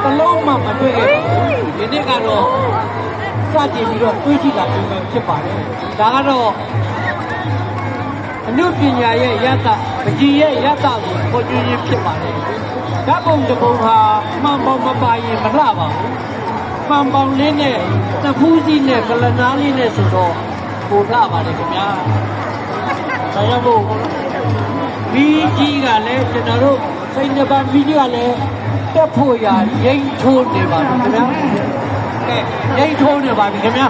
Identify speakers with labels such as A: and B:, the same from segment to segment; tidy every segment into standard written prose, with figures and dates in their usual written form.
A: တလုံးမှမတွေ့ခဲ့ပါဘူးဒီနေ့ကတော့စတင်ပြီးတော့တွေးကြည့်လာပြီးမှဖြစ်ပါတယ်ဒါကတော့အနုပညာရဲ့ရတပကြီးရဲ့ရတကိုပေါ်ကျွေးခြင်းဖြစ်ပါတယ်ဓာတ်ပုံတစ်ပုံဟာမှန်ပေါင်းမပါရင်မလှပါဘူးမှန်ပေါင်းလေးနဲ့တဖူးစီးနဲ့ကလနာလေးနဲ့ဆိုတော့ပိုလှပါတယ်ခင်ဗျာဒါကြောင့်မို့မီးကြီးကလည်းကျွန်တော်တို့စိတ်နှပါမီးကြီးကလည်းတက်ဖို့ရာရိမ့်ထိုးနေပါပြီခင်ဗျာကဲရိမ့်ထိုးနေပါပြီခင်ဗျာ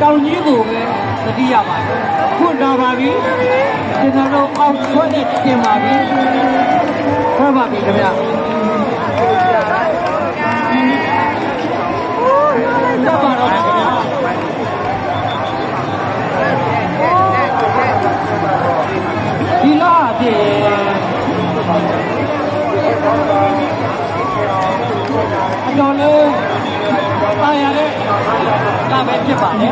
A: တောင်ကြီးကိုပဲသတိရပါတယ်ခွတ်တော်ပါပြီကျွန်တော်တို့အောက်ဆွဲနဲ့တင်ပါပြီဆွဲပါပြီခင်ဗျာတက်ပါတော့ခင်ဗျာဒီလားပြေအတော်လေးတာရတဲ့ဒါပဲဖြစ်ပါလေ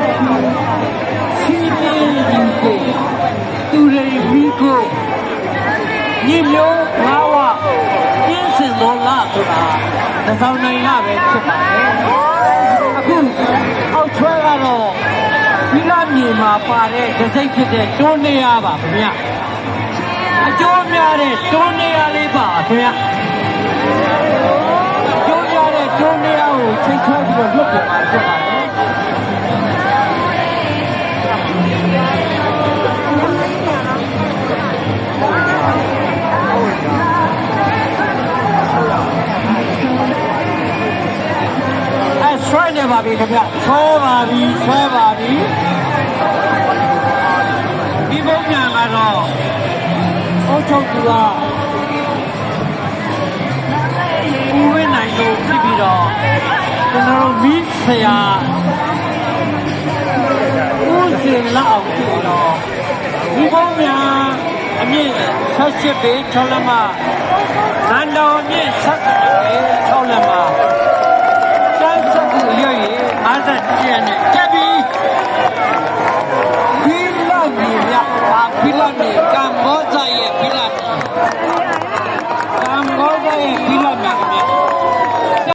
A: စီးနေရင်ကိုသူရိပ်ပြီးကိုညီမျိုးဘာဝပြင်းစင်တော်လားဆိုတာသံဆောင်နိုင်ရပဲဖြစ်ပါလေအခုအောက်ချွဲကတော့ဒီလမြေမှာပါတဲ့ဒစိတ်ဖြစ်တဲ့တွန်းနေရပါခင်ဗျအကျိုးများတဲ့တွန်းနေရလေးပါခင်ဗျကျိုးရတဲ့ကျိုးနေရကိုချိန်ချပြီးတော့လွတ်ပြန်มาဖြစ်ပါတယ်ဆွဲနေပါပြီခင်ဗျဆွဲပါပြီဆွဲပါပြီဒီဘုံညာကတော့အုတ်ချုပ်သူကဦးဝင်းနိုင်လို့ဖြစ်ပြီးတော့ကျွန်တော်တို့မိဆရာဦးစင်လောက်အောင်ဖြစ်တော့ဒီဘုံညာအမြင့်18ပေ6လက်မနန်းတော်အမြင့်7ပေ6လက်မ